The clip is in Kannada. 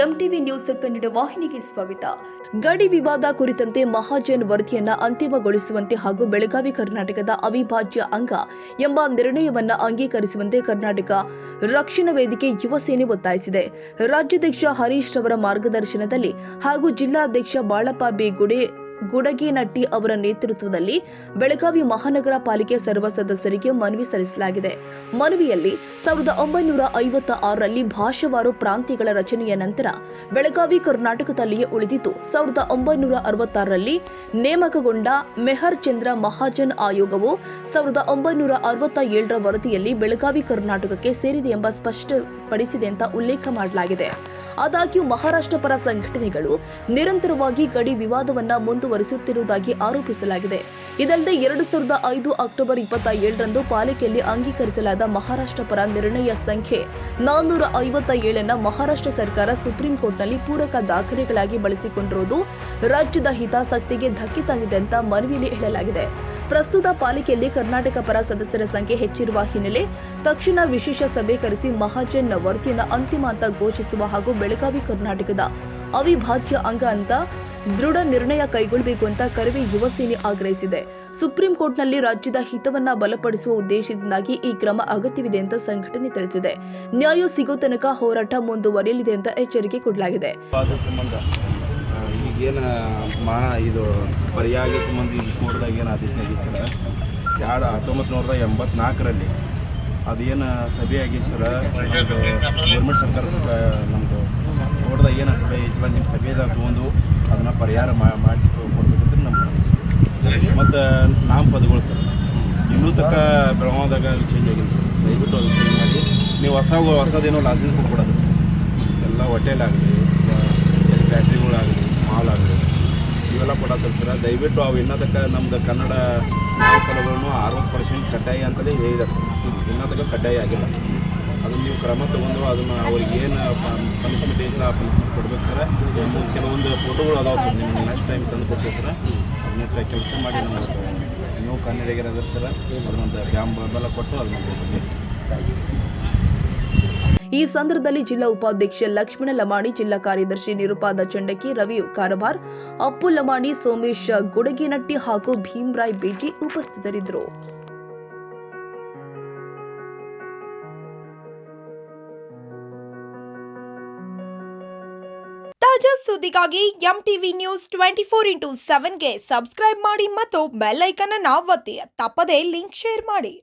ಎಂಟಿವಿ ನ್ಯೂಸ್ ಕನ್ನಡ ವಾಹಿನಿಗೆ ಸ್ವಾಗತ. ಗಡಿ ವಿವಾದ ಕುರಿತಂತೆ ಮಹಾಜನ್ ವರದಿಯನ್ನ ಅಂತಿಮಗೊಳಿಸುವಂತೆ ಹಾಗೂ ಬೆಳಗಾವಿ ಕರ್ನಾಟಕದ ಅವಿಭಾಜ್ಯ ಅಂಗ ಎಂಬ ನಿರ್ಣಯವನ್ನ ಅಂಗೀಕರಿಸುವಂತೆ ಕರ್ನಾಟಕ ರಕ್ಷಣಾ ವೇದಿಕೆ ಯುವ ಸೇನೆ ಒತ್ತಾಯಿಸಿದೆ. ರಾಜ್ಯಾಧ್ಯಕ್ಷ ಹರೀಶ್ ರವರ ಮಾರ್ಗದರ್ಶನದಲ್ಲಿ ಹಾಗೂ ಜಿಲ್ಲಾಧ್ಯಕ್ಷ ಬಾಳಪ್ಪ ಬಿ ಗುಡಗೇನಟ್ಟಿ ಅವರ ನೇತೃತ್ವದಲ್ಲಿ ಬೆಳಗಾವಿ ಮಹಾನಗರ ಪಾಲಿಕೆ ಸರ್ವ ಸದಸ್ಯರಿಗೆ ಮನವಿ ಸಲ್ಲಿಸಲಾಗಿದೆ. ಮನವಿಯಲ್ಲಿ 1956ರಲ್ಲಿ ಭಾಷಾವಾರು ಪ್ರಾಂತ್ಯಗಳ ರಚನೆಯ ನಂತರ ಬೆಳಗಾವಿ ಕರ್ನಾಟಕದಲ್ಲಿಯೇ ಉಳಿದಿದ್ದು 1966ರಲ್ಲಿ ನೇಮಕಗೊಂಡ ಮೆಹರ್ ಚಂದ್ರ ಮಹಾಜನ್ ಆಯೋಗವು 1967ರ ವರದಿಯಲ್ಲಿ ಬೆಳಗಾವಿ ಕರ್ನಾಟಕಕ್ಕೆ ಸೇರಿದೆ ಎಂಬ ಸ್ಪಷ್ಟಪಡಿಸಿದೆ ಅಂತ ಉಲ್ಲೇಖ ಮಾಡಲಾಗಿದೆ. ಆದಾಗ್ಯೂ ಮಹಾರಾಷ್ಟ್ರ ಪರ ಸಂಘಟನೆಗಳು ನಿರಂತರವಾಗಿ ಗಡಿ ವಿವಾದವನ್ನ ಮುಂದುವರಿಸುತ್ತಿರುವುದಾಗಿ ಆರೋಪಿಸಲಾಗಿದೆ. ಇದಲ್ಲದೆ 2005 ಅಕ್ಟೋಬರ್ 27ರಂದು ಪಾಲಿಕೆಯಲ್ಲಿ ಅಂಗೀಕರಿಸಲಾದ ಮಹಾರಾಷ್ಟ್ರ ಪರ ನಿರ್ಣಯ ಸಂಖ್ಯೆ 457 ಮಹಾರಾಷ್ಟ್ರ ಸರ್ಕಾರ ಸುಪ್ರೀಂ ಕೋರ್ಟ್ನಲ್ಲಿ ಪೂರಕ ದಾಖಲೆಗಳಾಗಿ ಬಳಸಿಕೊಂಡಿರುವುದು ರಾಜ್ಯದ ಹಿತಾಸಕ್ತಿಗೆ ಧಕ್ಕೆ ತಂದಿದೆ ಅಂತ ಮನವಿಯಲ್ಲಿ ಹೇಳಲಾಗಿದೆ. ಪ್ರಸ್ತುತ ಪಾಲಿಕೆಯಲ್ಲಿ ಕರ್ನಾಟಕ ಪರ ಸದಸ್ಯರ ಸಂಖ್ಯೆ ಹೆಚ್ಚಿರುವ ಹಿನ್ನೆಲೆ ತಕ್ಷಣ ವಿಶೇಷ ಸಭೆ ಕರೆಸಿ ಮಹಾಜನ್ ವರದಿಯನ್ನು ಅಂತಿಮ ಅಂತ ಘೋಷಿಸುವ ಹಾಗೂ ಬೆಳಗಾವಿ ಕರ್ನಾಟಕದ ಅವಿಭಾಜ್ಯ ಅಂಗ ಅಂತ ದೃಢ ನಿರ್ಣಯ ಕೈಗೊಳ್ಳಬೇಕು ಅಂತ ಕರವೇ ಯುವ ಸೇನೆ ಆಗ್ರಹಿಸಿದೆ. ಸುಪ್ರೀಂ ಕೋರ್ಟ್ನಲ್ಲಿ ರಾಜ್ಯದ ಹಿತವನ್ನ ಬಲಪಡಿಸುವ ಉದ್ದೇಶದಿಂದಾಗಿ ಈ ಕ್ರಮ ಅಗತ್ಯವಿದೆ ಅಂತ ಸಂಘಟನೆ ತಿಳಿಸಿದೆ. ನ್ಯಾಯ ಸಿಗೋ ತನಕ ಹೋರಾಟ ಮುಂದುವರಿಯಲಿದೆ ಅಂತ ಎಚ್ಚರಿಕೆ ಕೊಡಲಾಗಿದೆ. ಇದು ಪರ್ಯಾಯ ಸಂಬಂಧಿ ಕೋರ್ಟ್ದಾಗ ಏನು ಆದೇಶ ಆಗಿತ್ತು ಸರ್ 1984ರಲ್ಲಿ ಅದೇನು ಸಭೆ ಆಗಿತ್ತು ಸರ್. ಗೌರ್ಮೆಂಟ್ ಸರ್ಕಾರ ನಮ್ಮದು ಕೋರ್ಟ್ದಾಗ ಏನು ಸಭೆ ಐತಿ ನಿಮ್ಮ ಸಭೆದಾಗ ತೊಗೊಂಡು ಅದನ್ನು ಪರಿಹಾರ ಮಾಡಿಸ್ಕೊಡ್ಬೇಕಂತ ನಮ್ಮ ಮತ್ತು ನಾಮಪದಗಳು ಸರ್ ಇನ್ನೂ ತಕ್ಕ ಬೆಳಗಾವದಾಗ ಚೇಂಜ್ ಆಗಿದೆ ಸರ್. ದಯವಿಟ್ಟು ಅದು ಚೇಂಜ್ ಮಾಡಿ ನೀವು ಹೊಸದೇನೋ ಲೈಸೆನ್ಸ್ ಕೊಟ್ಬಿಡೋದು ಎಲ್ಲ ಹೋಟೆಲಾಗಲಿ ಫ್ಯಾಕ್ಟ್ರಿಗಳಾಗಲಿ ಮಾಲ್ ಆಗಲಿ ಇವೆಲ್ಲ ಕೊಡತ್ತಾರೆ ಸರ್. ದಯವಿಟ್ಟು ಅವು ಇನ್ನತಕ್ಕ ನಮ್ಮದು ಕನ್ನಡ ನಾಮಫಲಗಳನ್ನು 60% ಕಡ್ಡಾಯ ಅಂತಲೇ ಹೇಳಿದ್ದಾರೆ ಸರ್. ಇನ್ನತಕ್ಕ ಕಡ್ಡಾಯ ಆಗಿಲ್ಲ. ಅದನ್ನು ನೀವು ಕ್ರಮ ತೊಗೊಂಡು ಅದನ್ನು ಅವ್ರಿಗೆ ಏನು ಪನಿಷ್ಮೆಂಟ್ ಐತೆ ಆ ಪನಿಷ್ಮೆಂಟ್ ಕೊಡ್ಬೇಕು ಸರ್. ನಮ್ಮ ಕೆಲವೊಂದು ಫೋಟೋಗಳು ಅದಾವೆ ಸರ್. ನಿಮ್ಗೆ ನೆಕ್ಸ್ಟ್ ಟೈಮ್ ತಂದು ಕೊಡ್ತೀವಿ ಸರ್. ಅದನ್ನ ಕೆಲಸ ಮಾಡಿ ನಮ್ಮ ಇನ್ನೂ ಕನ್ನಡಿಗರ ಸರ್ ಅದನ್ನೊಂದು ಬೆಂಬಲ ಕೊಟ್ಟು ಅದನ್ನು ಈ ಸಂದರ್ಭದಲ್ಲಿ ಜಿಲ್ಲಾ ಉಪಾಧ್ಯಕ್ಷ ಲಕ್ಷ್ಮಣ ಲಮಾಣಿ, ಜಿಲ್ಲಾ ಕಾರ್ಯದರ್ಶಿ ನಿರುಪಾದ ಚಂಡಕಿ, ರವಿ ಕಾರಬಾರ್, ಅಪ್ಪು ಲಮಾಣಿ, ಸೋಮೇಶ್ ಗುಡಗೇನಟ್ಟಿ ಹಾಗೂ ಭೀಮರಾಯ್ ಬೇಟಿ ಉಪಸ್ಥಿತರಿದ್ದರು. ತಾಜಾ ಸುದ್ದಿಗಾಗಿ ಎಂಟಿವಿ ನ್ಯೂಸ್ 24x7ಗೆ ಸಬ್ಸ್ಕ್ರೈಬ್ ಮಾಡಿ ಮತ್ತು ಬೆಲ್ ಐಕಾನ್ ಅನ್ನು ಒತ್ತಿ. ತಪ್ಪದೇ ಲಿಂಕ್ ಶೇರ್ ಮಾಡಿ.